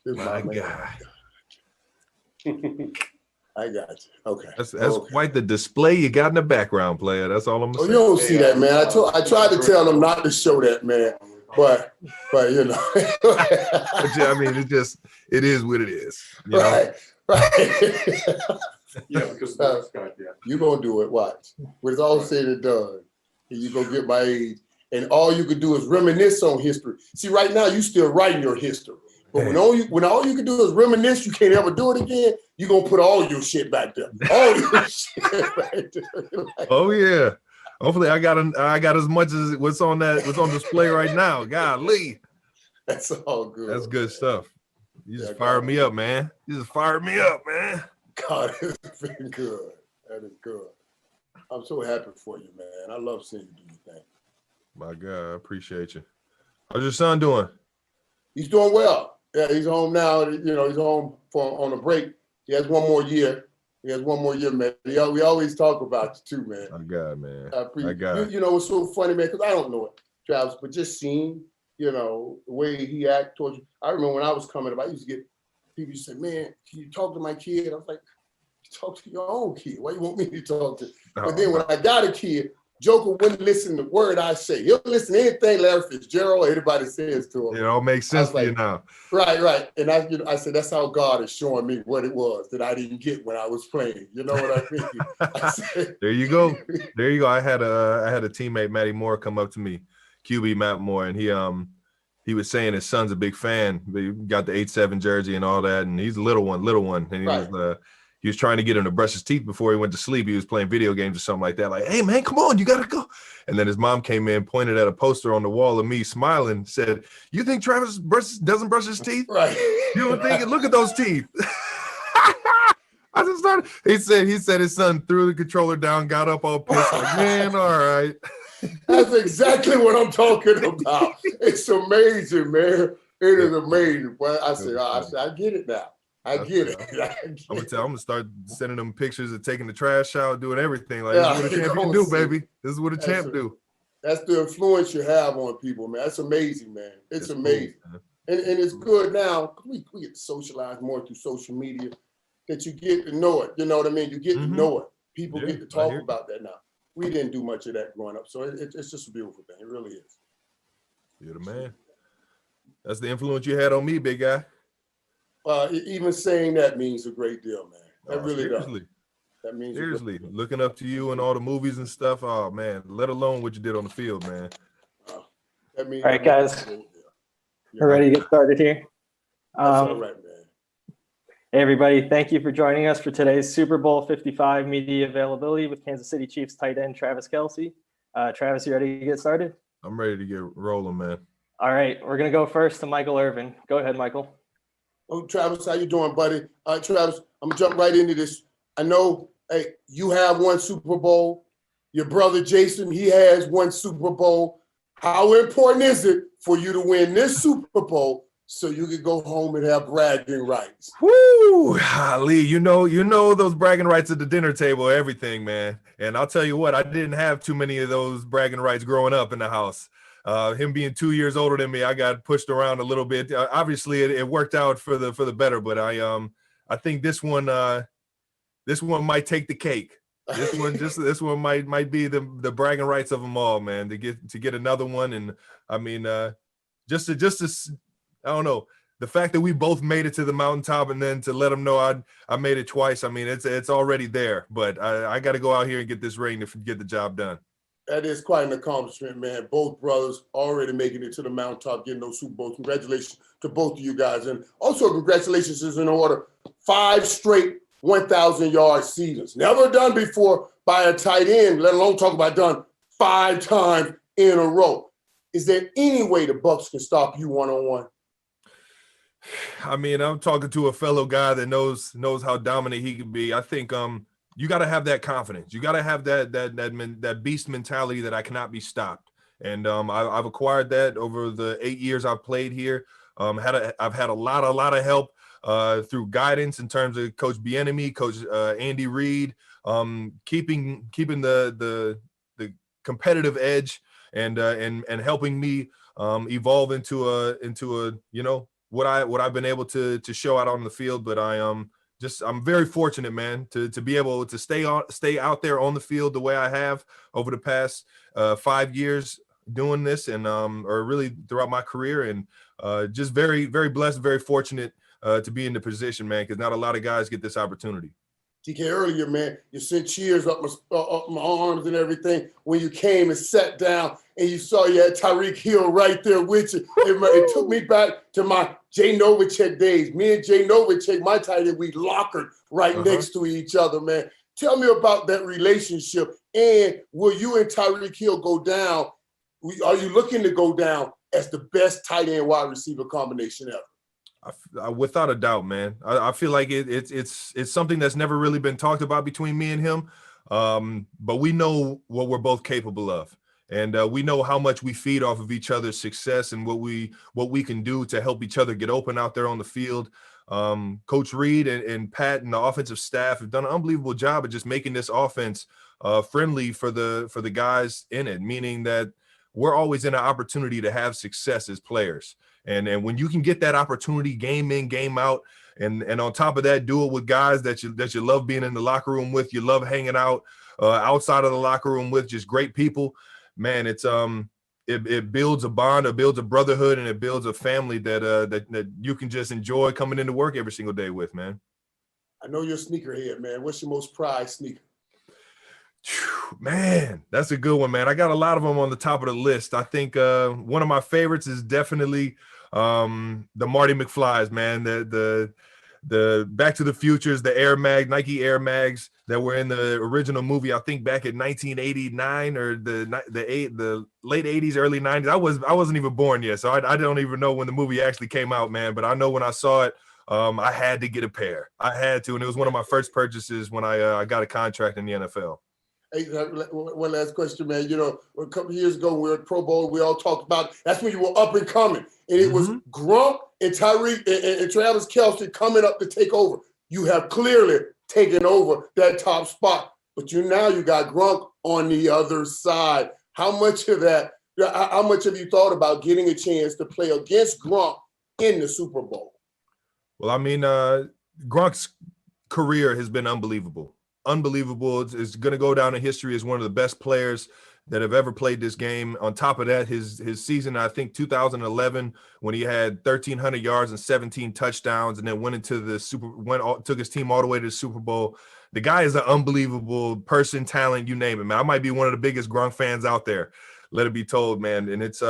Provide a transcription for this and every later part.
This My man. God. I got you. Okay. That's okay. quite the display you got in the background, player. That's all I'm gonna Oh, say. you don't see that, man. I tried to tell them not to show that, man. But you know. But yeah, I mean, it is what it is. You know? Right. Yeah, because you're gonna do it. Watch. When it's all said and done, and you go get my age, and all you can do is reminisce on history. See, right now you still writing your history. But when all you can do is reminisce, you can't ever do it again. You're gonna put all your shit back there. All your shit back there. Oh yeah. Hopefully I got as much as what's on display right now. Golly. That's all good. That's good stuff. You just fired me up, man. You just fired me up, man. God, it's been good. That is good. I'm so happy for you, man. I love seeing you do your thing. My God, I appreciate you. How's your son doing? He's doing well. Yeah, he's home now. You know, he's home on a break. He has one more year. Man. We always talk about you too, man. My God, man. You know, it's so funny, man, because I don't know it, Travis, but just seeing, you know, the way he acted towards you. I remember when I was coming up, I used to get people used to say, man, can you talk to my kid? I was like, talk to your own kid. Why you want me to talk to? But then when I got a kid, Joker wouldn't listen to the word I say. He'll listen to anything Larry Fitzgerald or anybody says to him. It all makes sense to you now. Right. And I said, that's how God is showing me what it was that I didn't get when I was playing. You know what I mean? There you go. I had a teammate, Matty Moore, come up to me, QB Matt Moore, and he was saying his son's a big fan. He got the 8-7 jersey and all that, and he's a little one, and he was trying to get him to brush his teeth before he went to sleep. He was playing video games or something like that. Like, hey, man, come on, you got to go. And then his mom came in, pointed at a poster on the wall of me smiling, said, you think Travis doesn't brush his teeth? Right. You don't think it? Look at those teeth. I just started. He said his son threw the controller down, got up all pissed. Like, man, all right. That's exactly what I'm talking about. It's amazing, man. It is amazing. But I said, I get it now. I get it. I'm gonna start sending them pictures of taking the trash out, doing everything. Like, this is what a champion do, baby. This is what a champ do. That's the influence you have on people, man. That's amazing, man. It's amazing. Cool, and it's good now. We get to socialize more through social media that you get to know it. You know what I mean? You get to know it. People get to talk about that now. We didn't do much of that growing up. So it's just a beautiful thing. It really is. You're the man. That's the influence you had on me, big guy. Even saying that means a great deal, man. That really seriously. does. That means seriously. Looking up to you and all the movies and stuff. Oh man, let alone what you did on the field, man. That means all right, guys. We're ready to get started here. All right, man. Hey, everybody. Thank you for joining us for today's Super Bowl 55 media availability with Kansas City Chiefs tight end Travis Kelce. Travis, you ready to get started? I'm ready to get rolling, man. All right. We're going to go first to Michael Irvin. Go ahead, Michael. Oh, Travis, how you doing, buddy? Travis, I'm gonna jump right into this. I know, hey, you have one Super Bowl. Your brother Jason, he has one Super Bowl. How important is it for you to win this Super Bowl so you can go home and have bragging rights? Woo, Lee, you know those bragging rights at the dinner table, everything, man. And I'll tell you what, I didn't have too many of those bragging rights growing up in the house. Him being 2 years older than me, I got pushed around a little bit. Obviously, it worked out for the better, but I think this one might take the cake. This one might be the bragging rights of them all, man. To get another one, and I mean, just to I don't know, the fact that we both made it to the mountaintop, and then to let them know I made it twice. I mean, it's already there, but I got to go out here and get this ring to get the job done. That is quite an accomplishment, man. Both brothers already making it to the mountaintop, getting those Super Bowls. Congratulations to both of you guys. And also congratulations is in order. 5 straight 1,000-yard seasons. Never done before by a tight end, let alone talk about done 5 times in a row. Is there any way the Bucs can stop you one-on-one? I mean, I'm talking to a fellow guy that knows how dominant he can be. I think you got to have that confidence. You got to have that beast mentality that I cannot be stopped. And I've acquired that over the 8 years I've played here. I've had a lot of help through guidance in terms of Coach Bieniemy, Coach Andy Reid, keeping the competitive edge and helping me evolve into a what I've been able to show out on the field, but I'm very fortunate, man, to be able to stay out there on the field the way I have over the past 5 years doing this, and or really throughout my career, and just very, very blessed, very fortunate to be in the position, man, because not a lot of guys get this opportunity. TK, earlier, man, you sent cheers up my arms and everything when you came and sat down and you saw you had Tyreek Hill right there with you. It took me back to my Jay Novacek days. Me and Jay Novacek, my tight end, we lockered right next to each other, man. Tell me about that relationship, and will you and Tyreek Hill go down? Are you looking to go down as the best tight end wide receiver combination ever? Without a doubt, man. I feel like it's something that's never really been talked about between me and him. But we know what we're both capable of, and we know how much we feed off of each other's success and what we can do to help each other get open out there on the field. Coach Reed and Pat and the offensive staff have done an unbelievable job of just making this offense friendly for the guys in it, meaning that we're always in an opportunity to have success as players. And when you can get that opportunity game in, game out, and on top of that, do it with guys that you love being in the locker room with, you love hanging out outside of the locker room with, just great people, man, it builds a bond, it builds a brotherhood, and it builds a family that you can just enjoy coming into work every single day with, man. I know you're a sneakerhead, man. What's your most prized sneaker? Man, that's a good one, man. I got a lot of them on the top of the list. I think one of my favorites is definitely the Marty McFlys, man. The Back to the Futures, the Nike Air Mags that were in the original movie. I think back in 1989 or the late 80s, early 90s. I wasn't even born yet, so I don't even know when the movie actually came out, man. But I know when I saw it, I had to get a pair. I had to, and it was one of my first purchases when I got a contract in the NFL. Hey, one last question, man. You know, a couple of years ago, we were at Pro Bowl. We all talked about it. That's when you were up and coming. And it was Gronk and Tyreek and Travis Kelce coming up to take over. You have clearly taken over that top spot. But you got Gronk on the other side. How much have you thought about getting a chance to play against Gronk in the Super Bowl? Well, I mean, Gronk's career has been unbelievable. It's going to go down in history as one of the best players that have ever played this game. On top of that, his season, I think 2011, when he had 1,300 yards and 17 touchdowns, and then took his team all the way to the Super Bowl. The guy is an unbelievable person, talent, you name it, man. I might be one of the biggest Gronk fans out there. Let it be told, man. And it's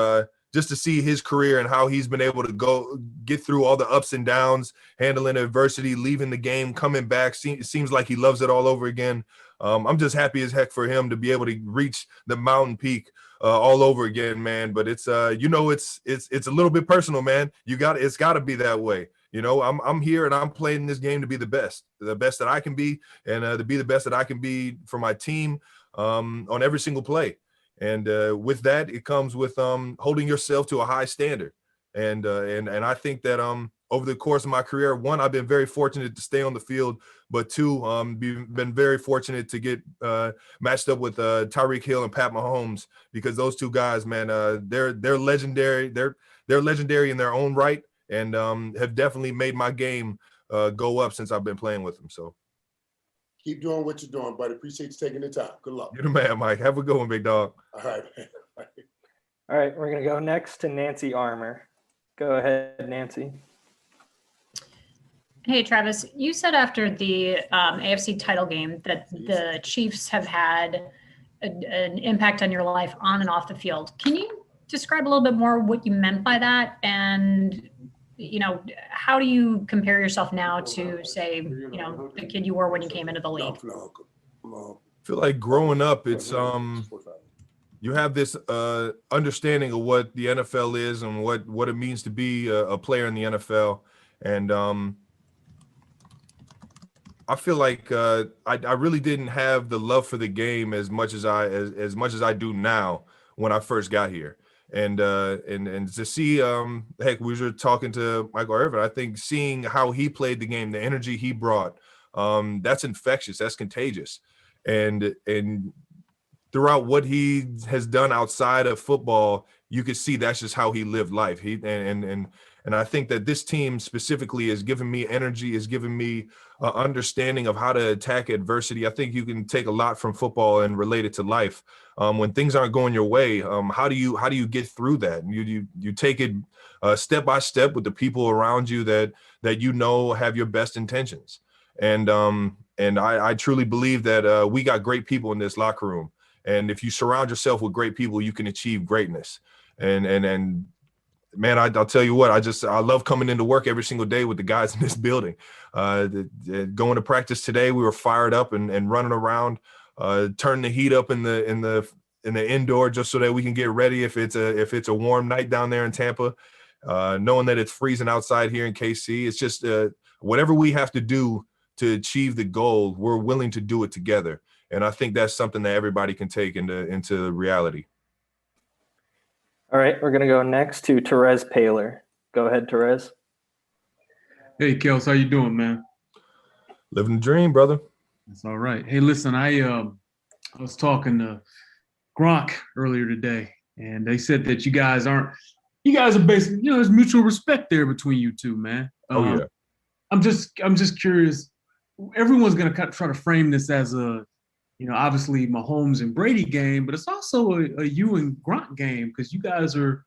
just to see his career and how he's been able to get through all the ups and downs, handling adversity, leaving the game, coming back. It seems like he loves it all over again. I'm just happy as heck for him to be able to reach the mountain peak all over again, man. But it's it's a little bit personal, man. It's got to be that way. You know, I'm here and I'm playing this game to be the best that I can be, and to be the best that I can be for my team on every single play. And with that, it comes with holding yourself to a high standard. And I think that over the course of my career, one, I've been very fortunate to stay on the field, but two, been very fortunate to get matched up with Tyreek Hill and Pat Mahomes, because those two guys, man, they're legendary. They're legendary in their own right, and have definitely made my game go up since I've been playing with them. So. Keep doing what you're doing, buddy. Appreciate you taking the time. Good luck. You're the man, Mike. Have a good one, big dog. All right. All right, we're going to go next to Nancy Armour. Go ahead, Nancy. Hey, Travis, you said after the AFC title game that the Chiefs have had an impact on your life on and off the field. Can you describe a little bit more what you meant by that? And, you know, how do you compare yourself now to, say, you know, the kid you were when you came into the league? I feel like growing up, it's you have this understanding of what the NFL is and what it means to be a player in the NFL. And I feel like I really didn't have the love for the game as much as I do now when I first got here. And to see, heck, we were talking to Michael Irvin. I think seeing how he played the game, the energy he brought, that's infectious, that's contagious. And throughout what he has done outside of football, you could see that's just how he lived life. And And I think that this team specifically has given me energy, has given me understanding of how to attack adversity. I think you can take a lot from football and relate it to life. When things aren't going your way, how do you get through that? You take it step by step with the people around you that you know have your best intentions. And I truly believe that we got great people in this locker room. And if you surround yourself with great people, you can achieve greatness. And man, I'll tell you what, I love coming into work every single day with the guys in this building. Going to practice today, we were fired up and running around, turning the heat up in the indoor just so that we can get ready if it's a warm night down there in Tampa. Knowing that it's freezing outside here in KC, it's just whatever we have to do to achieve the goal, we're willing to do it together. And I think that's something that everybody can take into reality. All right, we're going to go next to Therese Paler. Go ahead, Therese. Hey, Kelce, how you doing, man? Living the dream, brother. That's all right. Hey, listen, I was talking to Gronk earlier today, and they said that you guys are basically, there's mutual respect there between you two, man. Oh yeah. I'm just curious. Everyone's gonna try to frame this as a, obviously Mahomes and Brady game, but it's also a you and Gronk game because you guys are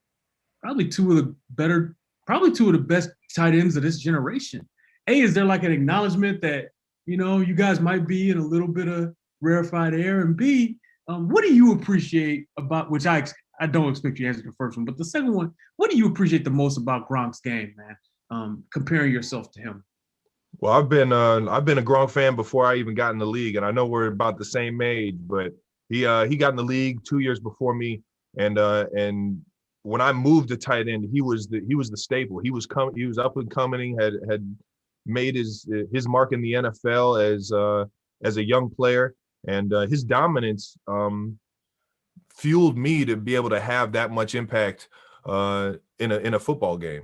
probably two of the best tight ends of this generation. A, is there like an acknowledgement that you guys might be in a little bit of rarefied air? And B, what do you appreciate about, which I don't expect you to answer the first one, but the second one, what do you appreciate the most about Gronk's game, man? Comparing yourself to him. Well, I've been a Gronk fan before I even got in the league, and I know we're about the same age, but he got in the league 2 years before me, and when I moved to tight end, he was the staple. He was up and coming, had made his mark in the NFL as a young player, and his dominance fueled me to be able to have that much impact in a football game.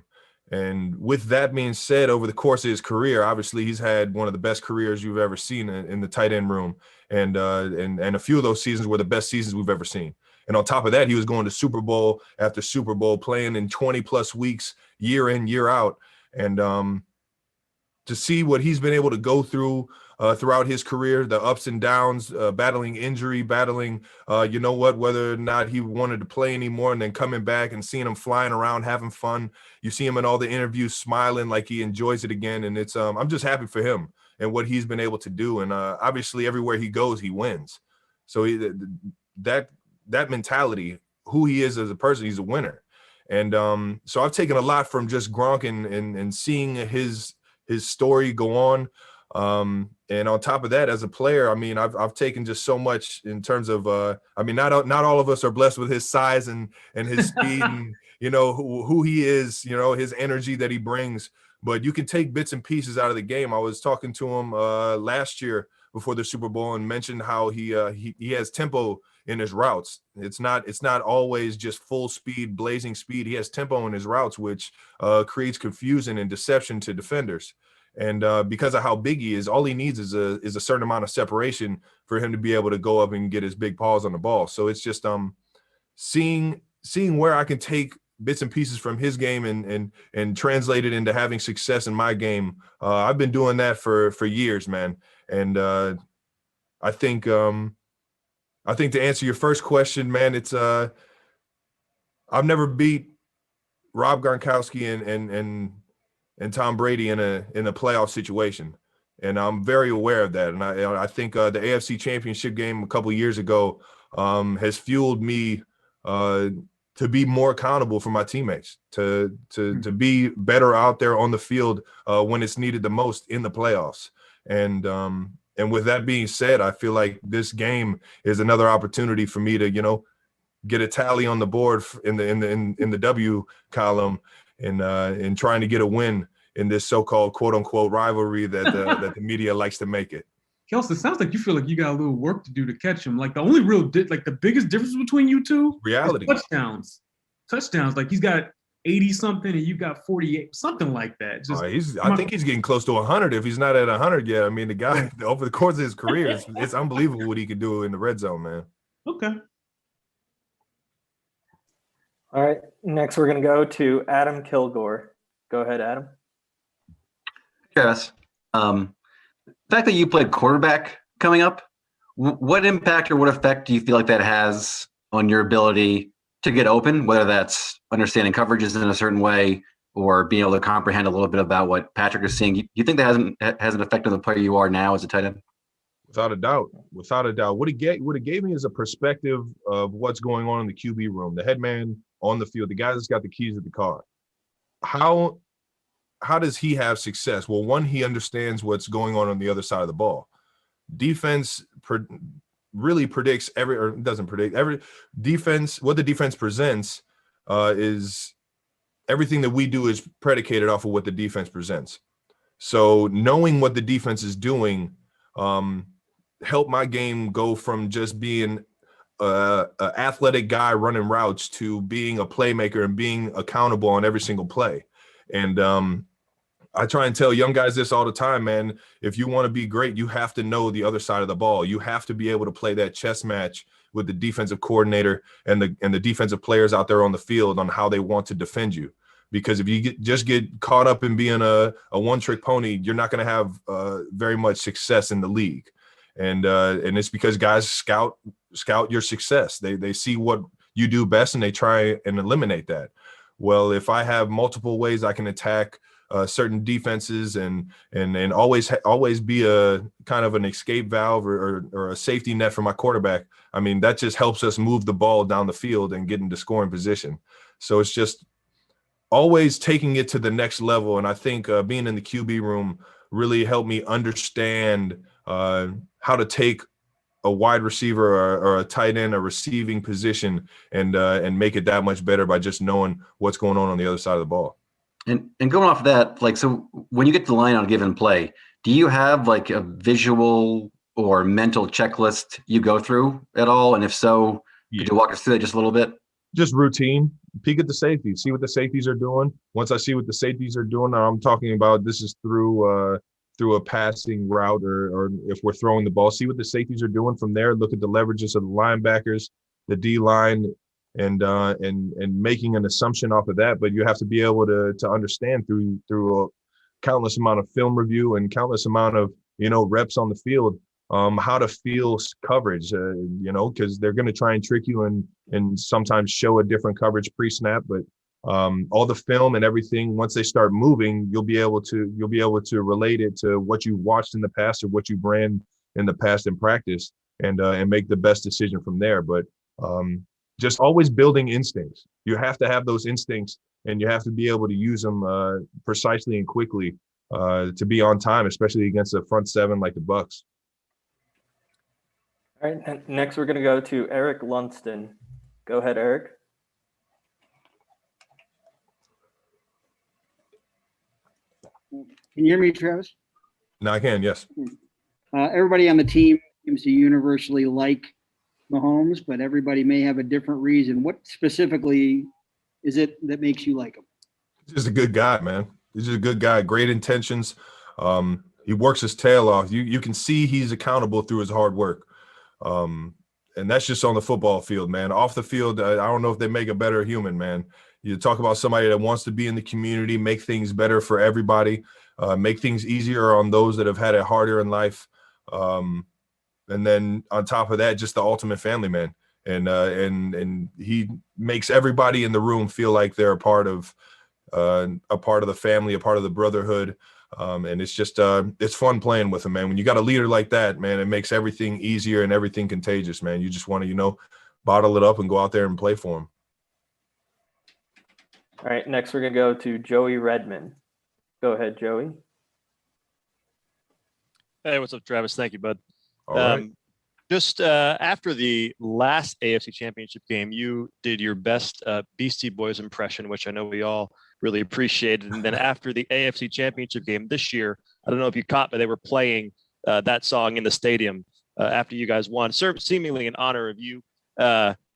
And with that being said, over the course of his career, obviously he's had one of the best careers you've ever seen in the tight end room, and a few of those seasons were the best seasons we've ever seen. And on top of that, he was going to Super Bowl after Super Bowl, playing in 20+ weeks, year in, year out. And to see what he's been able to go through throughout his career, the ups and downs, battling injury, battling, whether or not he wanted to play anymore, and then coming back and seeing him flying around, having fun. You see him in all the interviews smiling like he enjoys it again. And it's I'm just happy for him and what he's been able to do. And obviously everywhere he goes, he wins. So that mentality, who he is as a person, he's a winner. And so I've taken a lot from just Gronk and seeing his story go on. And on top of that, as a player, I mean, I've taken just so much in terms of, not all of us are blessed with his size and his speed and, who he is, his energy that he brings, but you can take bits and pieces out of the game. I was talking to him last year before the Super Bowl and mentioned how he has tempo in his routes. It's not always just full speed, blazing speed. He has tempo in his routes, which creates confusion and deception to defenders. And because of how big he is, all he needs is a certain amount of separation for him to be able to go up and get his big paws on the ball. So it's just seeing where I can take bits and pieces from his game and translate it into having success in my game. I've been doing that for years, man. And I think to answer your first question, man, it's I've never beat Rob Gronkowski and Tom Brady in a playoff situation, and I'm very aware of that. And I think the AFC Championship game a couple of years ago has fueled me to be more accountable for my teammates, to be better out there on the field when it's needed the most in the playoffs. And with that being said, I feel like this game is another opportunity for me to get a tally on the board in the W column and trying to get a win in this so-called quote unquote rivalry that the media likes to make it. Kelce, it sounds like you feel like you got a little work to do to catch him. Like the only real the biggest difference between you two reality is touchdowns. Like he's got 80 something and you got 48, something like that. I think he's getting close to 100 if he's not at 100 yet. I mean, the guy over the course of his career, it's unbelievable what he could do in the red zone, man. Okay. All right, next we're going to go to Adam Kilgore. Go ahead, Adam. Yes. The fact that you played quarterback coming up, what impact or what effect do you feel like that has on your ability to get open, whether that's understanding coverages in a certain way or being able to comprehend a little bit about what Patrick is seeing? You think that has an effect on the player you are now as a tight end? Without a doubt. What it gave me is a perspective of what's going on in the QB room, the head man on the field, the guy that's got the keys to the car. How does he have success? Well, one, he understands what's going on the other side of the ball. Defense really predicts doesn't predict every defense. What the defense presents is everything that we do is predicated off of what the defense presents. So knowing what the defense is doing helped my game go from just being an athletic guy running routes to being a playmaker and being accountable on every single play. And I try and tell young guys this all the time, man. If you want to be great, you have to know the other side of the ball. You have to be able to play that chess match with the defensive coordinator and the defensive players out there on the field on how they want to defend you. Because if you just get caught up in being a one-trick pony, you're not going to have very much success in the league. And it's because guys scout your success. They see what you do best and they try and eliminate that. Well, if I have multiple ways I can attack certain defenses and always be a kind of an escape valve or a safety net for my quarterback, I mean, that just helps us move the ball down the field and get into scoring position. So it's just always taking it to the next level. And I think being in the QB room really helped me understand how to take a wide receiver or a tight end, a receiving position, and make it that much better by just knowing what's going on the other side of the ball. And going off of that, like, so when you get to the line on a given play, do you have like a visual or mental checklist you go through at all? And if so, could you walk us through that just a little bit? Just routine. Peek at the safeties, see what the safeties are doing. Once I see what the safeties are doing, I'm talking about this is through a passing route or if we're throwing the ball, see what the safeties are doing from there. Look at the leverages of the linebackers, the D line, and making an assumption off of that. But you have to be able to understand through a countless amount of film review and countless amount of reps on the field how to feel coverage. Because they're going to try and trick you and sometimes show a different coverage pre-snap, but all the film and everything, once they start moving, you'll be able to relate it to what you watched in the past or what you ran in the past in practice and make the best decision from there. But just always building instincts. You have to have those instincts and you have to be able to use them precisely and quickly to be on time, especially against a front seven like the Bucks. All right, and next we're going to go to Eric Lunston. Go ahead, Eric. Can you hear me, Travis? No, I can, yes. Everybody on the team seems to universally like Mahomes, but everybody may have a different reason. What specifically is it that makes you like him? He's just a good guy, man. He's just a good guy, great intentions. He works his tail off. You can see he's accountable through his hard work. And that's just on the football field, man. Off the field, I don't know if they make a better human, man. You talk about somebody that wants to be in the community, make things better for everybody, make things easier on those that have had it harder in life. And then on top of that, just the ultimate family man. And he makes everybody in the room feel like they're a part of the family, a part of the brotherhood. And it's just it's fun playing with him, man. When you got a leader like that, man, it makes everything easier and everything contagious, man. You just want to, bottle it up and go out there and play for him. All right, next we're going to go to Joey Redmond. Go ahead, Joey. Hey, what's up, Travis? Thank you, bud. All right. Just after the last AFC Championship game, you did your best Beastie Boys impression, which I know we all really appreciated. And then after the AFC Championship game this year, I don't know if you caught, but they were playing that song in the stadium after you guys won, seemingly in honor of you.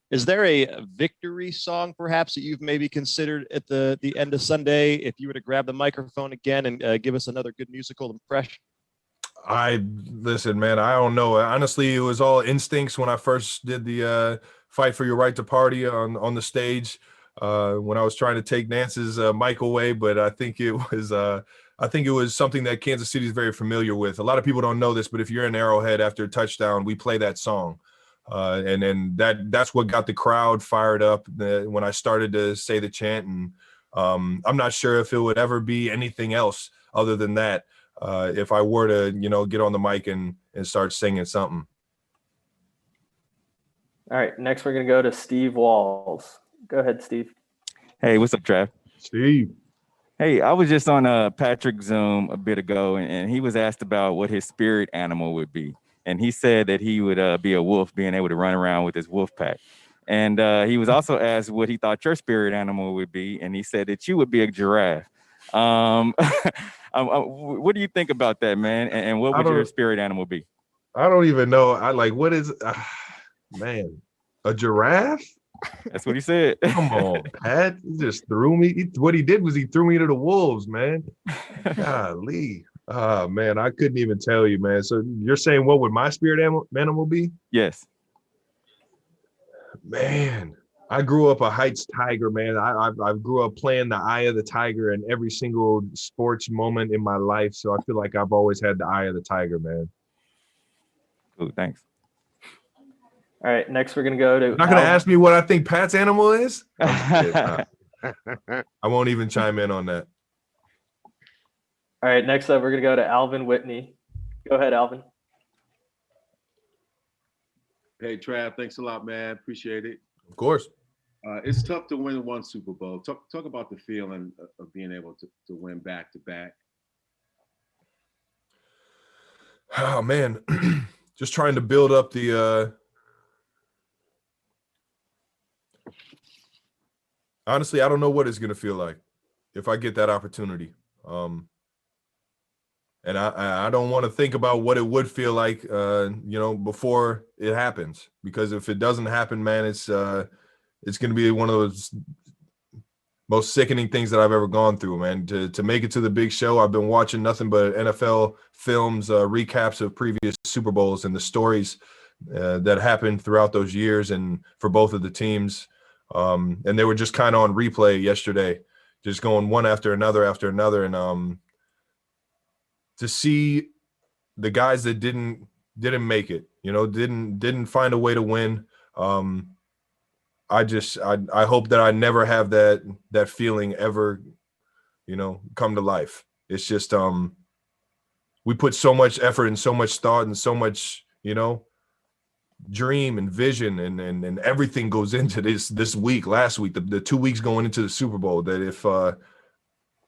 Is there a victory song, perhaps, that you've maybe considered at the end of Sunday, if you were to grab the microphone again and give us another good musical impression? Listen, man, I don't know. Honestly, it was all instincts when I first did the Fight for Your Right to Party on the stage. when I was trying to take Nance's mic away, but I think it was something that Kansas City is very familiar with. A lot of people don't know this, but if you're in Arrowhead after a touchdown, we play that song. And then that's what got the crowd fired up when I started to say the chant. And I'm not sure if it would ever be anything else other than that if I were to, get on the mic and start singing something. All right, next we're going to go to Steve Walls. Go ahead, Steve. Hey, what's up, Trav? Steve. Hey, I was just on Patrick's Zoom a bit ago, and he was asked about what his spirit animal would be. And he said that he would be a wolf, being able to run around with his wolf pack. And he was also asked what he thought your spirit animal would be, and he said that you would be a giraffe. What do you think about that, man? And what would your spirit animal be? I don't even know. What is, man, a giraffe? That's what he said. Come on, Pat. He just threw me. What he did was he threw me to the wolves, man. Golly. Man, I couldn't even tell you, man. So you're saying what would my spirit animal be? Yes. Man, I grew up a Heights Tiger, man. I grew up playing the eye of the tiger in every single sports moment in my life. So I feel like I've always had the eye of the tiger, man. Cool, thanks. All right, next we're going to go to. You're not going to ask me what I think Pat's animal is? I won't even chime in on that. All right, next up, we're going to go to Alvin Whitney. Go ahead, Alvin. Hey, Trav, thanks a lot, man. Appreciate it. Of course. It's tough to win one Super Bowl. Talk about the feeling of being able to win back to back. Oh, man. Just trying to build up the honestly, I don't know what it's going to feel like if I get that opportunity. And I don't want to think about what it would feel like, before it happens, because if it doesn't happen, man, it's going to be one of those most sickening things that I've ever gone through, man. To make it to the big show, I've been watching nothing but NFL films, recaps of previous Super Bowls and the stories that happened throughout those years and for both of the teams. And they were just kind of on replay yesterday, just going one after another. And to see the guys that didn't make it, didn't find a way to win. I hope that I never have that feeling ever, come to life. It's just we put so much effort and so much thought and so much, dream and vision and everything goes into this week, last week, the 2 weeks going into the Super Bowl, that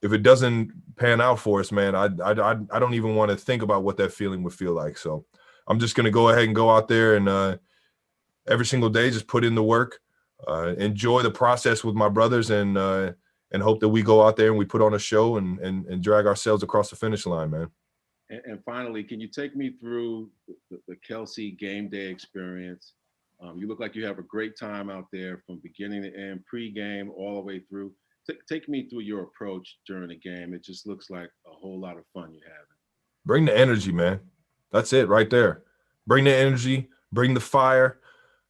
if it doesn't pan out for us, man, I don't even want to think about what that feeling would feel like. So I'm just going to go ahead and go out there and every single day just put in the work, enjoy the process with my brothers, and hope that we go out there and we put on a show and drag ourselves across the finish line, man. And finally, can you take me through the Kelce game day experience? You look like you have a great time out there from beginning to end, pre-game all the way through. Take me through your approach during the game. It just looks like a whole lot of fun you're having. Bring the energy, man. That's it right there. Bring the energy, bring the fire.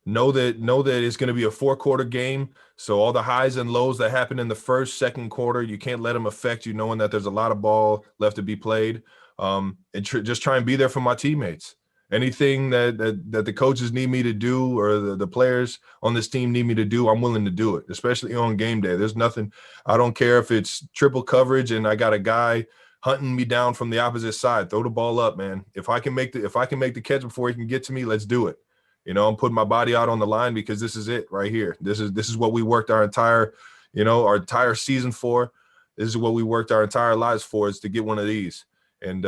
Know that it's going to be a 4-quarter game. So all the highs and lows that happen in the first, second quarter, you can't let them affect you, knowing that there's a lot of ball left to be played. And just try and be there for my teammates. Anything that the coaches need me to do, or the players on this team need me to do, I'm willing to do it, especially on game day. There's nothing, I don't care if it's triple coverage and I got a guy hunting me down from the opposite side. Throw the ball up, man. If I can make the catch before he can get to me, let's do it. I'm putting my body out on the line because this is it right here. This is what we worked our entire season for. This is what we worked our entire lives for, is to get one of these. And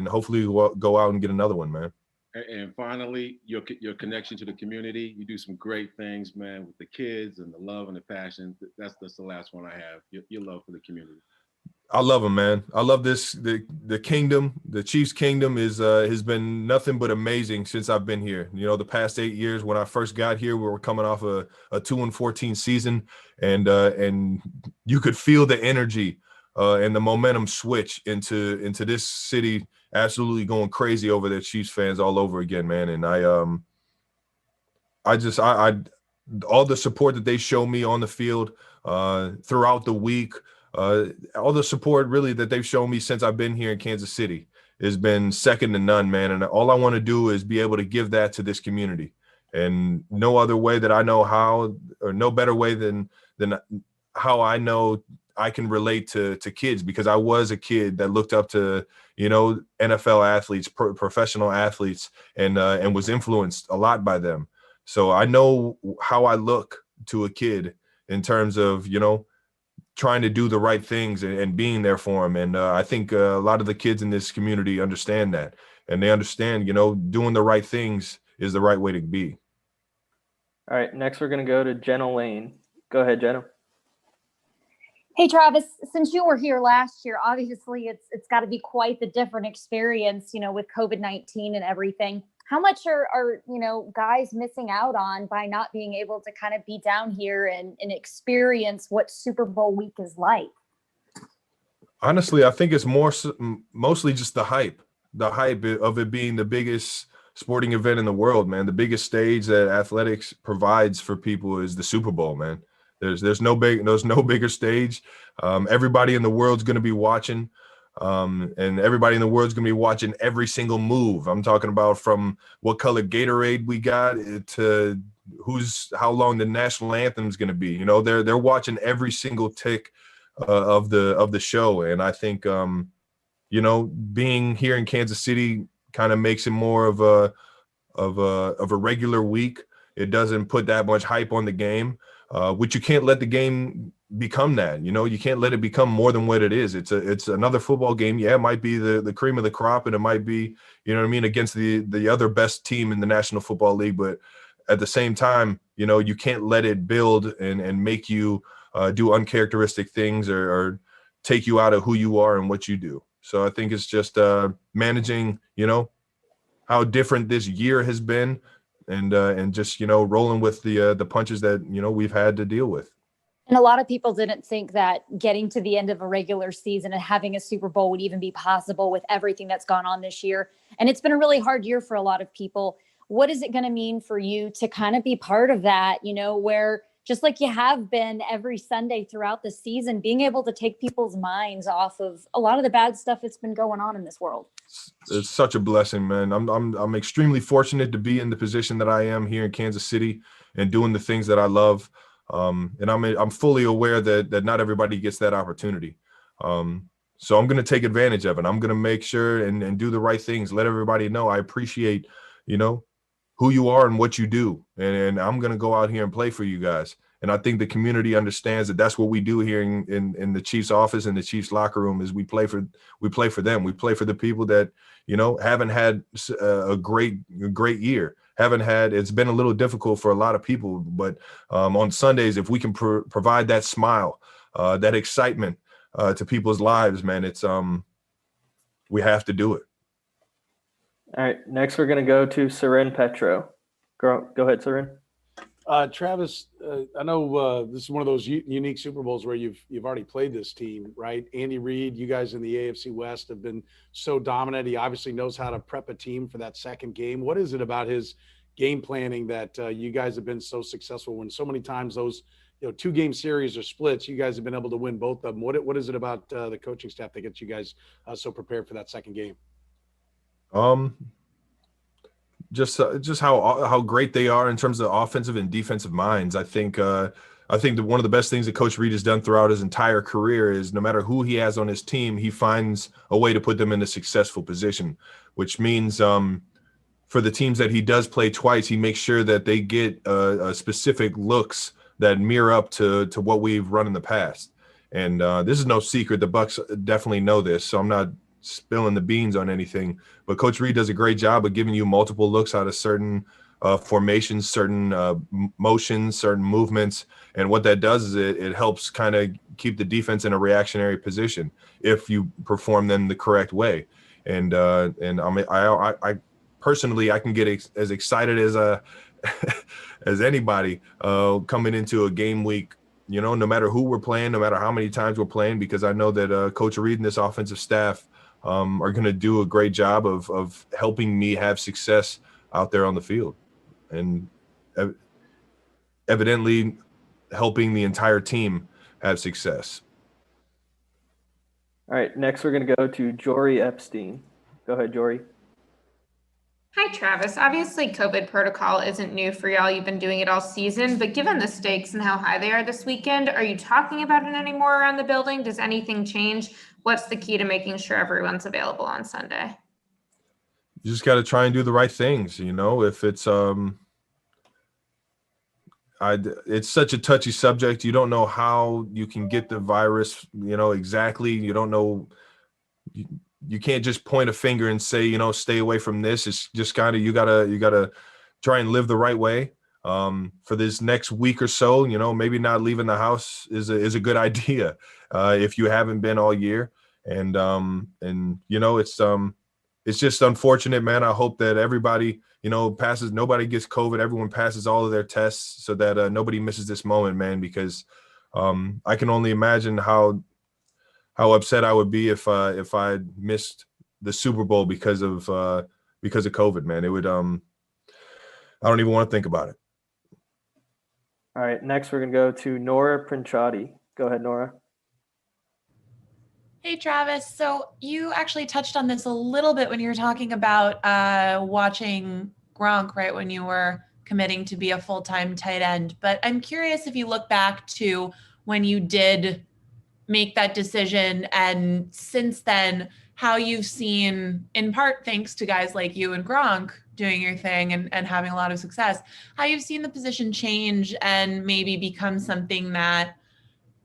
hopefully we'll go out and get another one, man. And finally, your connection to the community. You do some great things, man, with the kids and the love and the passion. That's the last one I have. Your love for the community. I love them, man. I love this. The kingdom, the Chiefs kingdom has been nothing but amazing since I've been here. The past 8 years, when I first got here, we were coming off a 2-14 season, and you could feel the energy and the momentum switch into this city absolutely going crazy over their Chiefs fans all over again, man. And all the support that they show me on the field throughout the week, all the support really that they've shown me since I've been here in Kansas City has been second to none, man. And all I want to do is be able to give that to this community. And no other way that I know how, or no better way than how I know I can relate to kids, because I was a kid that looked up to, NFL athletes, professional athletes, and was influenced a lot by them. So I know how I look to a kid in terms of, trying to do the right things and being there for them. And I think a lot of the kids in this community understand that, and they understand, doing the right things is the right way to be. All right, next we're going to go to Jenna Lane. Go ahead, Jenna. Hey, Travis, since you were here last year, obviously it's got to be quite the different experience, with COVID-19 and everything. How much are guys missing out on by not being able to kind of be down here and experience what Super Bowl week is like? Honestly, I think it's mostly just the hype of it being the biggest sporting event in the world, man. The biggest stage that athletics provides for people is the Super Bowl, man. There's no bigger stage. Everybody in the world's going to be watching, and everybody in the world's going to be watching every single move. I'm talking about from what color Gatorade we got to how long the national anthem is going to be. They're watching every single tick of the show, and I think being here in Kansas City kind of makes it more of a regular week. It doesn't put that much hype on the game. Which you can't let the game become that. You can't let it become more than what it is. It's another football game. Yeah, it might be the cream of the crop, and it might be, against the other best team in the National Football League. But at the same time, you can't let it build and make you do uncharacteristic things or take you out of who you are and what you do. So I think it's just managing, how different this year has been, and just rolling with the punches that we've had to deal with. And a lot of people didn't think that getting to the end of a regular season and having a Super Bowl would even be possible with everything that's gone on this year. And it's been a really hard year for a lot of people. What is it going to mean for you to kind of be part of that, where just like you have been every Sunday throughout the season, being able to take people's minds off of a lot of the bad stuff that's been going on in this world? It's such a blessing, man. I'm extremely fortunate to be in the position that I am here in Kansas City and doing the things that I love. And I'm fully aware that not everybody gets that opportunity. So I'm going to take advantage of it. I'm going to make sure and do the right things. Let everybody know I appreciate, who you are and what you do. And I'm going to go out here and play for you guys. And I think the community understands that that's what we do here in the Chiefs office and the Chiefs locker room is we play for them. We play for the people that, haven't had a great year. It's been a little difficult for a lot of people, but on Sundays, if we can provide that smile, that excitement to people's lives, man, it's we have to do it. All right, next we're going to go to Seren Petro. Go ahead, Seren. Travis, I know this is one of those unique Super Bowls where you've already played this team, right? Andy Reid, you guys in the AFC West have been so dominant. He obviously knows how to prep a team for that second game. What is it about his game planning that you guys have been so successful when so many times those 2-game series or splits, you guys have been able to win both of them? What is it about the coaching staff that gets you guys so prepared for that second game? Just how great they are in terms of offensive and defensive minds. I think that one of the best things that Coach Reid has done throughout his entire career is no matter who he has on his team, he finds a way to put them in a successful position, which means for the teams that he does play twice, he makes sure that they get specific looks that mirror up to what we've run in the past. And this is no secret. The Bucs definitely know this, so I'm not spilling the beans on anything, but Coach Reid does a great job of giving you multiple looks out of certain formations, certain motions, certain movements. And what that does is it helps kind of keep the defense in a reactionary position if you perform them the correct way. And I personally, I can get as excited as as anybody coming into a game week, no matter who we're playing, no matter how many times we're playing, because I know that Coach Reid and this offensive staff are going to do a great job of helping me have success out there on the field. And evidently helping the entire team have success. All right, next we're going to go to Jory Epstein. Go ahead, Jory. Hi, Travis. Obviously, COVID protocol isn't new for y'all. You've been doing it all season, but given the stakes and how high they are this weekend, are you talking about it anymore around the building? Does anything change? What's the key to making sure everyone's available on Sunday? You just got to try and do the right things. If it's it's such a touchy subject. You don't know how you can get the virus, exactly. You don't know. You can't just point a finger and say, stay away from this. It's just kind of, you gotta try and live the right way. For this next week or so, maybe not leaving the house is a good idea if you haven't been all year. And it's just unfortunate, man. I hope that everybody, passes, nobody gets COVID. Everyone passes all of their tests so that nobody misses this moment, man, because I can only imagine how upset I would be if I missed the Super Bowl because of COVID, man. It would, I don't even want to think about it. All right, next we're going to go to Nora Princiati. Go ahead, Nora. Hey, Travis. So you actually touched on this a little bit when you were talking about watching Gronk, right, when you were committing to be a full-time tight end. But I'm curious if you look back to when you did make that decision, and since then, how you've seen, in part thanks to guys like you and Gronk doing your thing and having a lot of success, how you've seen the position change and maybe become something that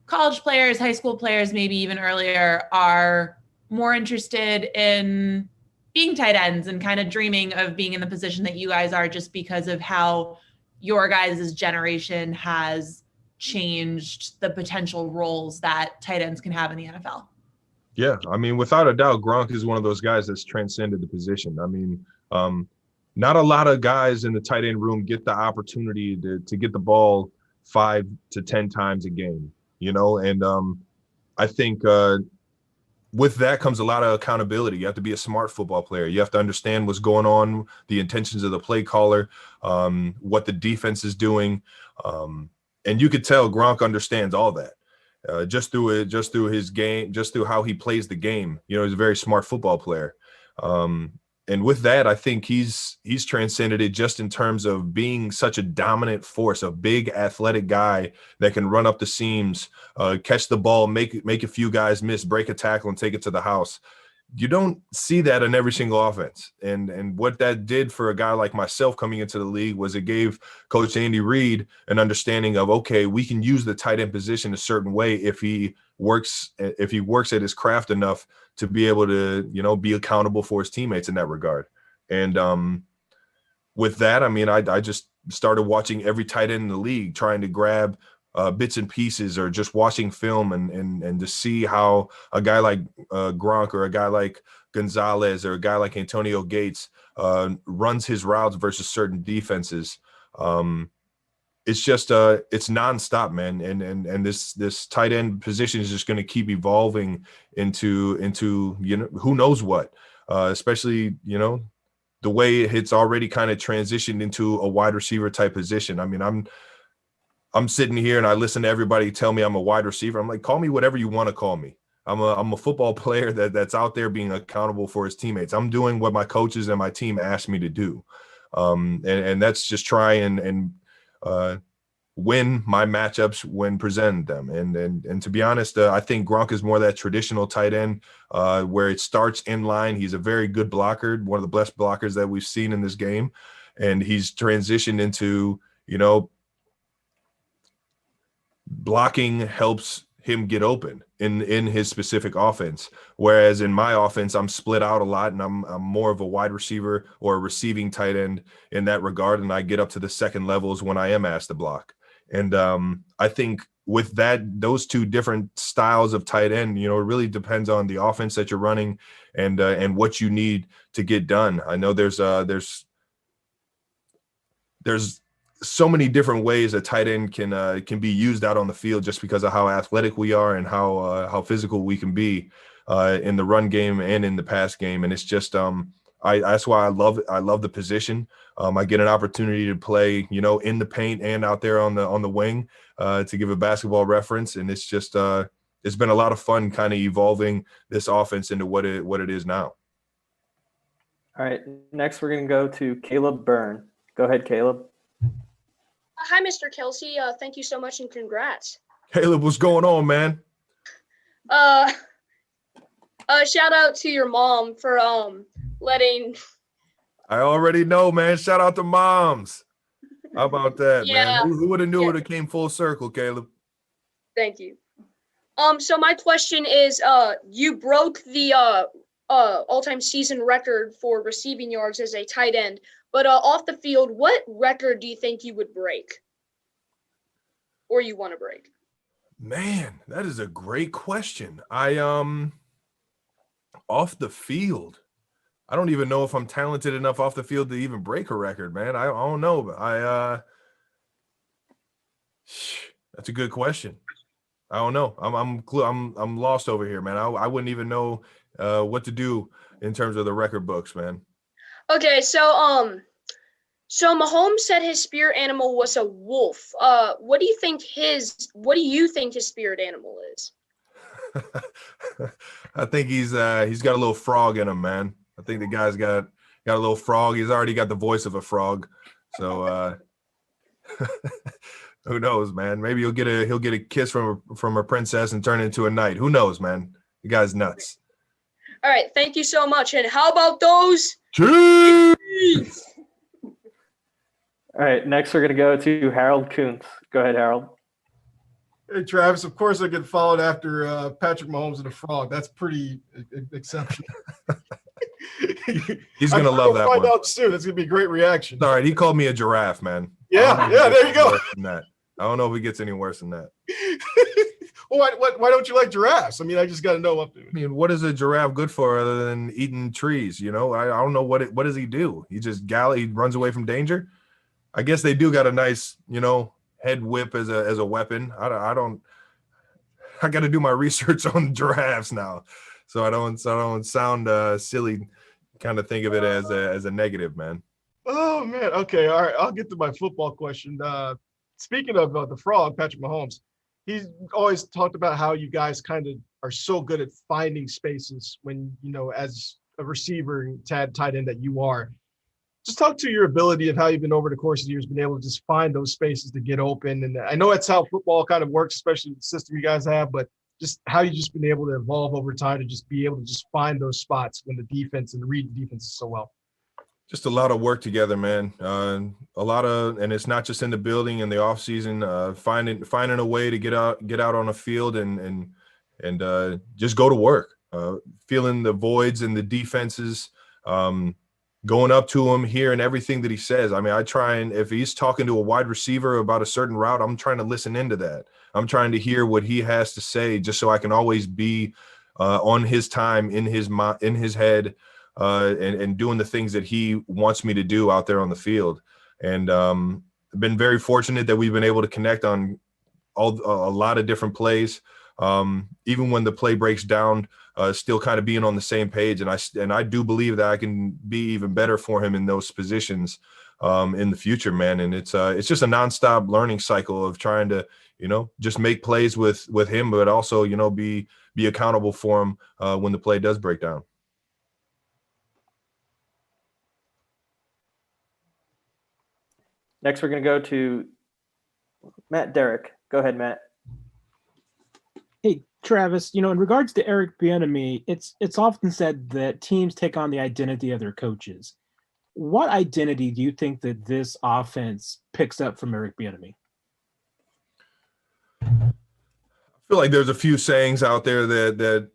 college players, high school players, maybe even earlier, are more interested in being tight ends and kind of dreaming of being in the position that you guys are, just because of how your guys' generation has changed the potential roles that tight ends can have in the NFL. Yeah, I mean, without a doubt, Gronk is one of those guys that's transcended the position. I mean, not a lot of guys in the tight end room get the opportunity to get the ball 5 to 10 times a game, and I think with that comes a lot of accountability. You have to be a smart football player. You have to understand what's going on, the intentions of the play caller, what the defense is doing, and you could tell Gronk understands all that. Just through his game, just through how he plays the game. He's a very smart football player. And with that, I think he's transcended it just in terms of being such a dominant force, a big athletic guy that can run up the seams, catch the ball, make a few guys miss, break a tackle, and take it to the house. You don't see that in every single offense. And what that did for a guy like myself coming into the league was it gave Coach Andy Reid an understanding of, okay, we can use the tight end position a certain way if he works at his craft enough to be able to, be accountable for his teammates in that regard. And with that, I mean, I just started watching every tight end in the league, trying to grab bits and pieces, or just watching film and to see how a guy like Gronk or a guy like Gonzalez or a guy like Antonio Gates runs his routes versus certain defenses. It's just it's nonstop, man. And this tight end position is just going to keep evolving into who knows what, especially the way it's already kind of transitioned into a wide receiver type position. I mean, I'm sitting here and I listen to everybody tell me I'm a wide receiver. I'm like, call me whatever you want to call me. I'm a football player that's out there being accountable for his teammates. I'm doing what my coaches and my team asked me to do. And that's just try and win my matchups when presented them. And to be honest, I think Gronk is more that traditional tight end where it starts in line. He's a very good blocker, one of the best blockers that we've seen in this game. And he's transitioned into, blocking helps him get open in his specific offense. Whereas in my offense, I'm split out a lot and I'm more of a wide receiver or a receiving tight end in that regard. And I get up to the second levels when I am asked to block. And I think with those two different styles of tight end, it really depends on the offense that you're running and what you need to get done. I know there's so many different ways a tight end can be used out on the field just because of how athletic we are and how physical we can be in the run game and in the pass game. And it's just that's why I love it. I love the position. I get an opportunity to play, in the paint and out there on the wing, to give a basketball reference. And it's just it's been a lot of fun kind of evolving this offense into what it is now. All right, next we're going to go to Caleb Byrne. Go ahead, Caleb. Hi, Mr. Kelce. Thank you so much and congrats. Caleb, what's going on, man? Shout out to your mom for letting. I already know, man. Shout out to moms. How about that, Yeah. man? Who would have knew it came full circle, Caleb? Thank you. So my question is, you broke the all-time season record for receiving yards as a tight end, but off the field, what record do you think you would break, or you want to break? Man, that is a great question. I off the field, I don't even know if I'm talented enough off the field to even break a record, man. I don't know, but that's a good question. I don't know. I'm lost over here, man. I wouldn't even know what to do in terms of the record books, man. Okay, so Mahomes said his spirit animal was a wolf. What do you think his spirit animal is? I think he's got a little frog in him, man. I think the guy's got a little frog. He's already got the voice of a frog. So who knows, man? Maybe he'll get a kiss from a princess and turn into a knight. Who knows, man? The guy's nuts. All right, thank you so much. And how about those? Chiefs? All right, next we're going to go to Harold Kuntz. Go ahead, Harold. Hey, Travis, of course I get followed after Patrick Mahomes and a frog. That's pretty exceptional. He's going to love that one. Find out soon. That's going to be a great reaction. All right, he called me a giraffe, man. Yeah, there you go. I don't know if it gets any worse than that. Well, why don't you like giraffes? I mean, I just got to know up there. I mean, what is a giraffe good for other than eating trees? I don't know what does he do? He just he runs away from danger. I guess they do got a nice, head whip as a weapon. I got to do my research on giraffes now, so I don't sound silly. Kind of think of it as a negative, man. Oh man. Okay. All right. I'll get to my football question. Speaking of the frog, Patrick Mahomes, he's always talked about how you guys kind of are so good at finding spaces when, as a receiver and tight end that you are. Just talk to your ability of how you've been over the course of the years, been able to just find those spaces to get open. And I know that's how football kind of works, especially the system you guys have, but just how you just been able to evolve over time to just be able to just find those spots when the defense and read the defense so well. Just a lot of work together, man. And it's not just in the building in the off season, finding a way to get out on the field and just go to work, feeling the voids and the defenses, going up to him, hearing everything that he says. I mean, I try, and if he's talking to a wide receiver about a certain route, I'm trying to listen into that. I'm trying to hear what he has to say, just so I can always be on his time, in his head, and doing the things that he wants me to do out there on the field. And I've been very fortunate that we've been able to connect on a lot of different plays. Even when the play breaks down, still kind of being on the same page. And I do believe that I can be even better for him in those positions in the future, man. And it's just a nonstop learning cycle of trying to, just make plays with him, but also, be accountable for him when the play does break down. Next, we're going to go to Matt Derrick. Go ahead, Matt. Hey, Travis, in regards to Eric Bieniemy, it's often said that teams take on the identity of their coaches. What identity do you think that this offense picks up from Eric Bieniemy? I feel like there's a few sayings out there that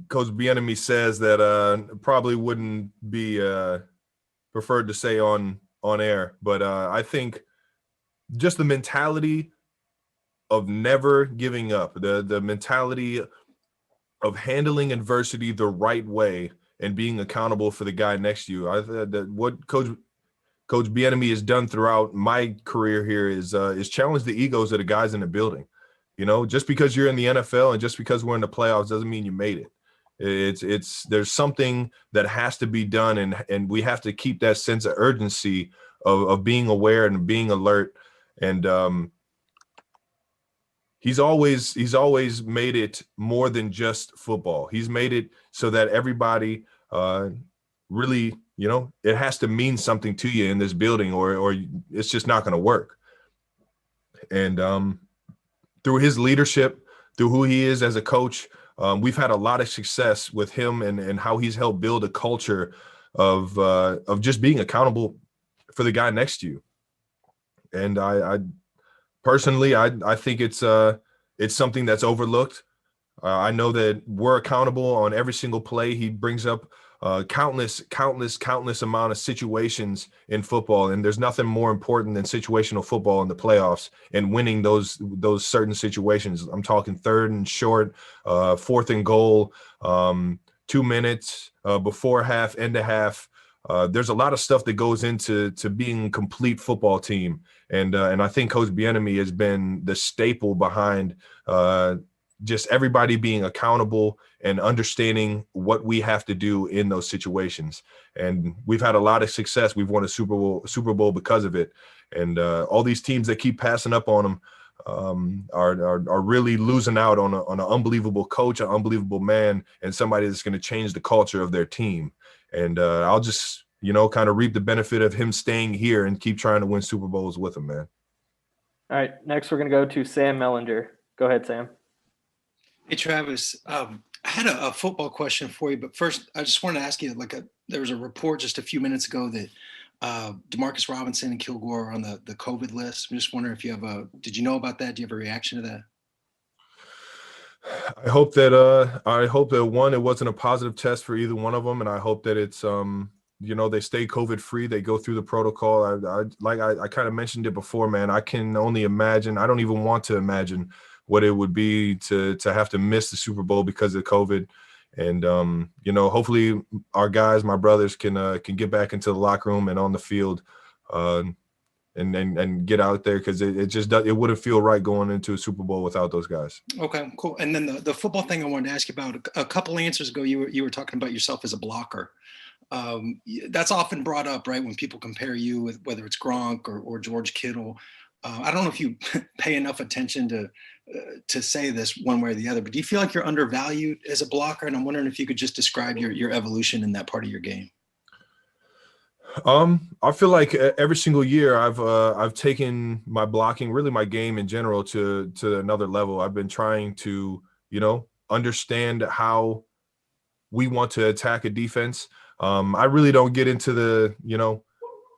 Coach Bieniemy says that probably wouldn't be preferred to say on air, but I think just the mentality of never giving up, the mentality of handling adversity the right way and being accountable for the guy next to you. I that what Coach Bieniemy has done throughout my career here is challenge the egos of the guys in the building. Just because you're in the NFL and just because we're in the playoffs doesn't mean you made it. There's something that has to be done, and we have to keep that sense of urgency of being aware and being alert. And he's always made it more than just football. He's made it so that everybody really, it has to mean something to you in this building, or it's just not going to work. And through his leadership, through who he is as a coach, we've had a lot of success with him and how he's helped build a culture of just being accountable for the guy next to you. And I personally, I think it's something that's overlooked. I know that we're accountable on every single play. He brings up countless amount of situations in football, and there's nothing more important than situational football in the playoffs and winning those certain situations. I'm talking 3rd and short, 4th and goal, 2 minutes before half, end of half. There's a lot of stuff that goes into being a complete football team, and I think Coach Bieniemy has been the staple behind just everybody being accountable and understanding what we have to do in those situations. And we've had a lot of success. We've won a Super Bowl because of it. And all these teams that keep passing up on them are really losing out on an unbelievable coach, an unbelievable man, and somebody that's going to change the culture of their team. And I'll just, kind of reap the benefit of him staying here and keep trying to win Super Bowls with him, man. All right, next we're going to go to Sam Mellinger. Go ahead, Sam. Hey, Travis. I had a football question for you, but first I just wanted to ask you, there was a report just a few minutes ago that Demarcus Robinson and Kilgore are on the COVID list. I'm just wondering if you did you know about that? Do you have a reaction to that? I hope that one, it wasn't a positive test for either one of them. And I hope that it's, they stay COVID free. They go through the protocol. I kind of mentioned it before, man. I can only imagine. I don't even want to imagine what it would be to have to miss the Super Bowl because of COVID. And, hopefully our guys, my brothers can get back into the locker room and on the field and get out there, because it wouldn't feel right going into a Super Bowl without those guys. Okay, cool. And then the football thing I wanted to ask you about, a couple answers ago, you were talking about yourself as a blocker. That's often brought up, right, when people compare you with whether it's Gronk or George Kittle. I don't know if you pay enough attention to say this one way or the other, but do you feel like you're undervalued as a blocker? And I'm wondering if you could just describe your evolution in that part of your game. I feel like every single year I've taken my blocking, really my game in general, to another level. I've been trying to, understand how we want to attack a defense. I really don't get into the,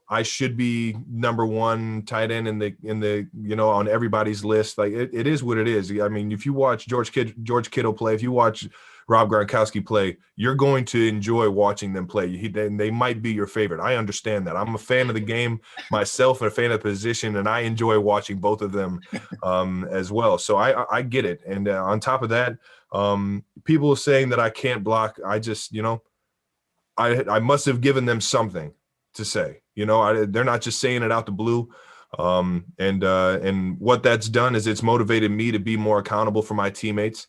I should be number one tight end in the on everybody's list. Like it is what it is. I mean, if you watch George Kittle play, if you watch Rob Gronkowski play, you're going to enjoy watching them play. They might be your favorite. I understand that. I'm a fan of the game myself and a fan of the position, and I enjoy watching both of them as well. So I get it. And on top of that, people saying that I can't block, I just, I must have given them something to say. They're not just saying it out the blue. And what that's done is it's motivated me to be more accountable for my teammates,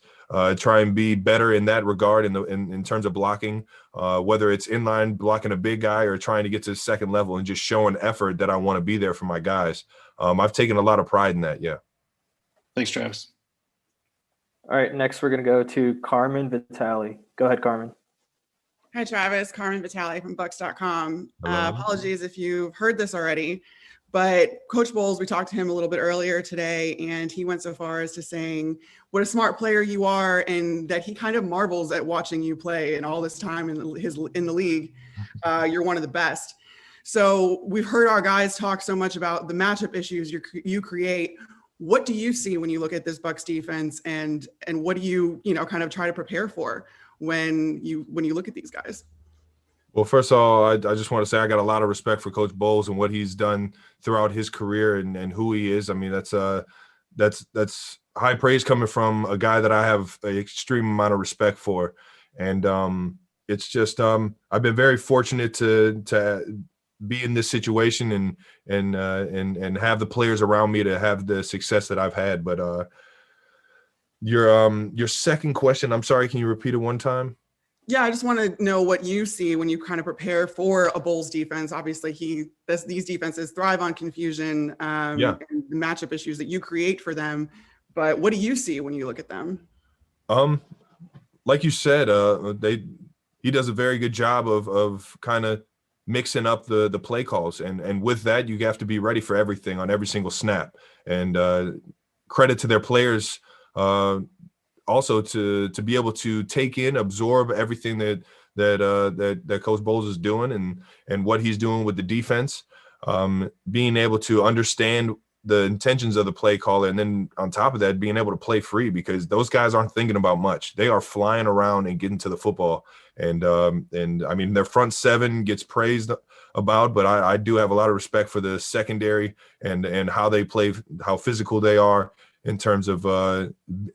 try and be better in that regard in terms of blocking, whether it's inline blocking a big guy or trying to get to the second level and just showing effort that I want to be there for my guys. I've taken a lot of pride in that. Yeah. Thanks, Travis. All right, next we're going to go to Carmen Vitale. Go ahead, Carmen. Hi, Travis. Carmen Vitale from Bucks.com. Hello. Apologies if you've heard this already, but Coach Bowles, we talked to him a little bit earlier today, and he went so far as to saying what a smart player you are, and that he kind of marvels at watching you play and all this time in the league. You're one of the best. So we've heard our guys talk so much about the matchup issues you create. What do you see when you look at this Bucks defense, and what do you kind of try to prepare for when you look at these guys? Well, first of all, I just want to say I got a lot of respect for Coach Bowles and what he's done throughout his career and who he is. I mean, that's high praise coming from a guy that I have an extreme amount of respect for. And it's just I've been very fortunate to be in this situation and have the players around me to have the success that I've had. But your second question, I'm sorry, can you repeat it one time? Yeah, I just want to know what you see when you kind of prepare for a Bulls defense. Obviously, these defenses thrive on confusion and the matchup issues that you create for them. But what do you see when you look at them? Like you said, he does a very good job of kind of mixing up the play calls, and with that, you have to be ready for everything on every single snap. And credit to their players. Also to be able to take in, absorb everything that Coach Bowles is doing and what he's doing with the defense, being able to understand the intentions of the play caller, and then on top of that, being able to play free, because those guys aren't thinking about much. They are flying around and getting to the football. And I mean, their front seven gets praised about, but I do have a lot of respect for the secondary and how they play, how physical they are in terms of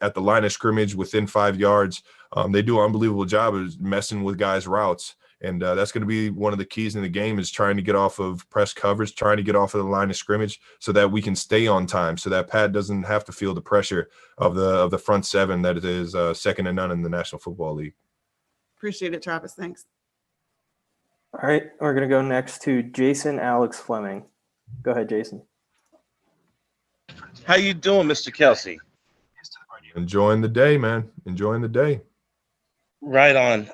at the line of scrimmage within 5 yards. They do an unbelievable job of messing with guys' routes. And that's going to be one of the keys in the game, is trying to get off of press coverage, trying to get off of the line of scrimmage so that we can stay on time, so that Pat doesn't have to feel the pressure of the front seven that is second to none in the National Football League. Appreciate it, Travis. Thanks. All right, we're going to go next to Jason Alex Fleming. Go ahead, Jason. How you doing, Mr. Kelce? Enjoying the day, man. Enjoying the day. Right on.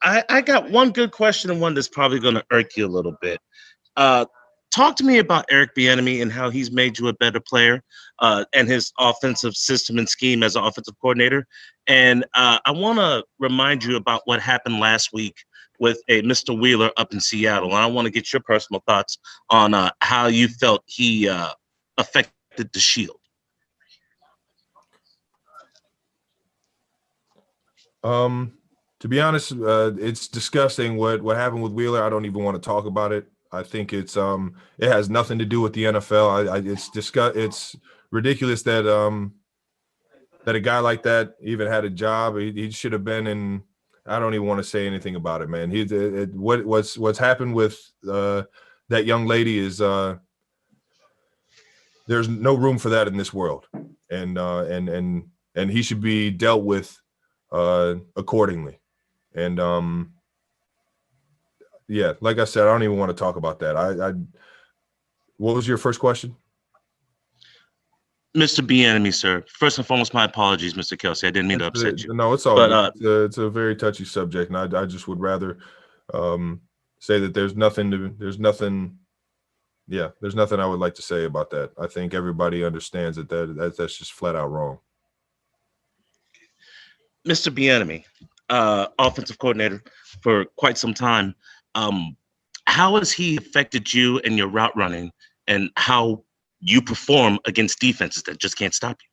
I got one good question and one that's probably going to irk you a little bit. Talk to me about Eric Bieniemy and how he's made you a better player, and his offensive system and scheme as an offensive coordinator. And I want to remind you about what happened last week with a Mr. Wheeler up in Seattle. And I want to get your personal thoughts on how you felt he affected the Shield. To be honest, it's disgusting what happened with Wheeler. I don't even want to talk about it. I think it has nothing to do with the NFL. It's ridiculous that that a guy like that even had a job. He should have been in. I don't even want to say anything about it, man. What's happened with that young lady is there's no room for that in this world, and he should be dealt with accordingly. And yeah, like I said, I don't even want to talk about that. What was your first question? Mr. Bieniemy, sir. First and foremost, my apologies, Mr. Kelce. I didn't mean to upset you. No, it's all good. It's a very touchy subject, and I just would rather say that there's nothing I would like to say about that. I think everybody understands that's just flat out wrong. Mr. Bieniemy, offensive coordinator for quite some time. How has he affected you in your route running and how you perform against defenses that just can't stop you?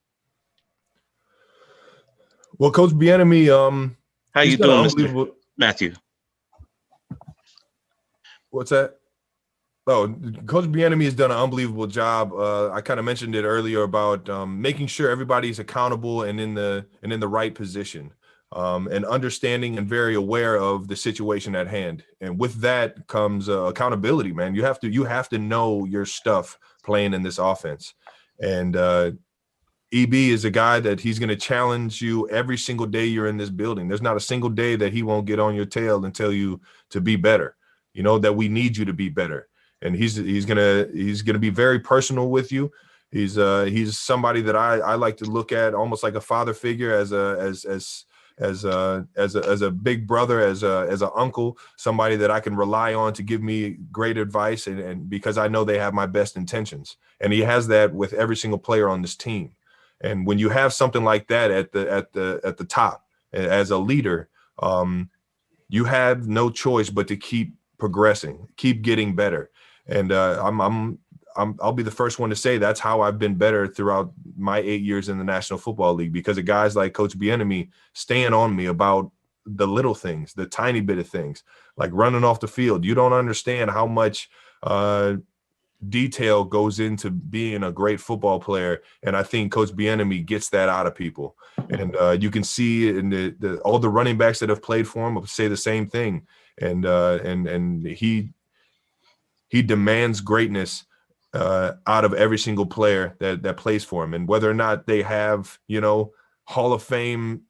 Well, Coach Bieniemy, how you doing, Mr. Matthew? What's that? Oh, Coach Bieniemy has done an unbelievable job. I kind of mentioned it earlier about making sure everybody's accountable and in the right position, and understanding and very aware of the situation at hand. And with that comes accountability, man. You have to know your stuff playing in this offense. And EB is a guy that he's going to challenge you every single day you're in this building. There's not a single day that he won't get on your tail and tell you to be better. You know that we need you to be better. And he's gonna be very personal with you. He's somebody that I like to look at almost like a father figure, as a big brother, as an uncle, somebody that I can rely on to give me great advice, and because I know they have my best intentions. And he has that with every single player on this team. And when you have something like that at the top as a leader, you have no choice but to keep progressing, keep getting better. And I'll be the first one to say that's how I've been better throughout my 8 years in the National Football League, because of guys like Coach Bieniemy staying on me about the little things, the tiny bit of things, like running off the field. You don't understand how much detail goes into being a great football player, and I think Coach Bieniemy gets that out of people. And you can see in all the running backs that have played for him say the same thing. And he demands greatness out of every single player that plays for him. And whether or not they have, Hall of Fame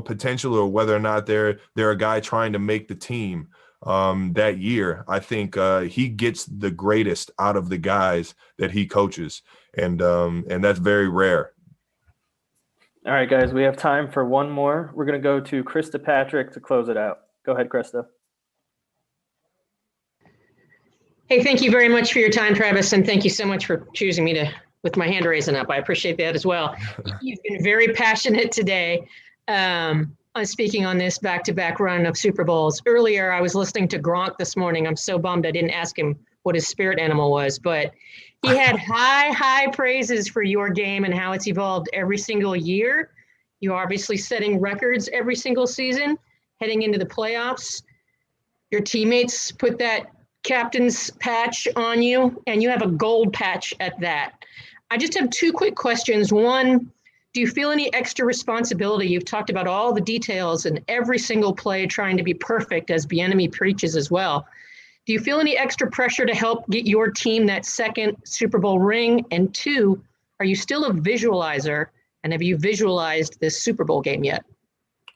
potential, or whether or not they're a guy trying to make the team that year, I think he gets the greatest out of the guys that he coaches, and that's very rare. All right, guys, we have time for one more. We're going to go to Krista Patrick to close it out. Go ahead, Krista. Hey, thank you very much for your time, Travis, and thank you so much for choosing me with my hand raising up. I appreciate that as well. You've been very passionate today on speaking on this back-to-back run of Super Bowls. Earlier, I was listening to Gronk this morning. I'm so bummed I didn't ask him what his spirit animal was, but he had high praises for your game and how it's evolved every single year. You're obviously setting records every single season, heading into the playoffs. Your teammates put that captain's patch on you, and you have a gold patch at that. I just have two quick questions. One, do you feel any extra responsibility? You've talked about all the details and every single play trying to be perfect, as Bieniemy preaches as well. Do you feel any extra pressure to help get your team that second Super Bowl ring? And two, are you still a visualizer, and have you visualized this Super Bowl game yet?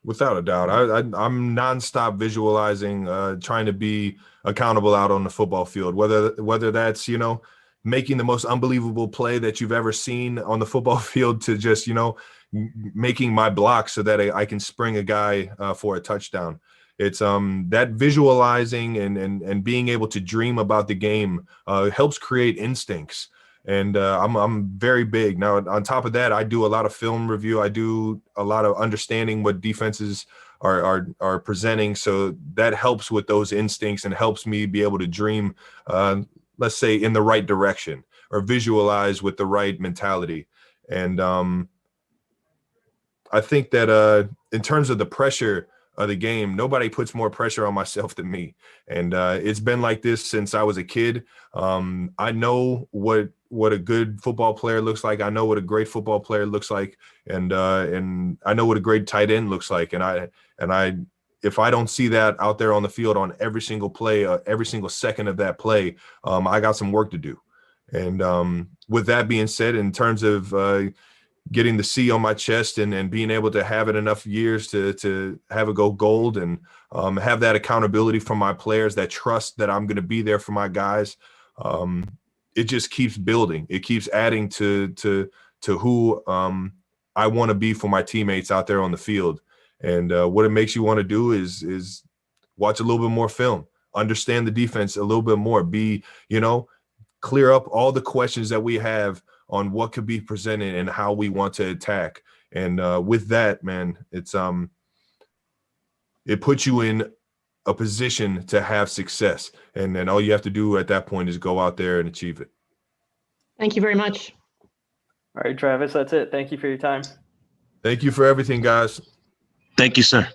Without a doubt. I'm nonstop visualizing, trying to be accountable out on the football field, whether that's, making the most unbelievable play that you've ever seen on the football field, to just, making my block so that I can spring a guy for a touchdown. It's that visualizing and being able to dream about the game helps create instincts. And I'm very big. Now, on top of that, I do a lot of film review. I do a lot of understanding what defenses are presenting. So that helps with those instincts and helps me be able to dream, let's say, in the right direction, or visualize with the right mentality. And I think that in terms of the pressure of the game, nobody puts more pressure on myself than me. And it's been like this since I was a kid. I know what a good football player looks like. I know what a great football player looks like, and I know what a great tight end looks like. And I if I don't see that out there on the field on every single play, every single second of that play, I got some work to do. And with that being said, in terms of getting the C on my chest and being able to have it enough years to have it go gold, and have that accountability from my players, that trust that I'm going to be there for my guys, it just keeps building. It keeps adding to who I want to be for my teammates out there on the field. And what it makes you want to do is watch a little bit more film, understand the defense a little bit more, clear up all the questions that we have on what could be presented and how we want to attack. And with that, man, it puts you in a position to have success. And then all you have to do at that point is go out there and achieve it. Thank you very much. All right, Travis, that's it. Thank you for your time. Thank you for everything, guys. Thank you, sir.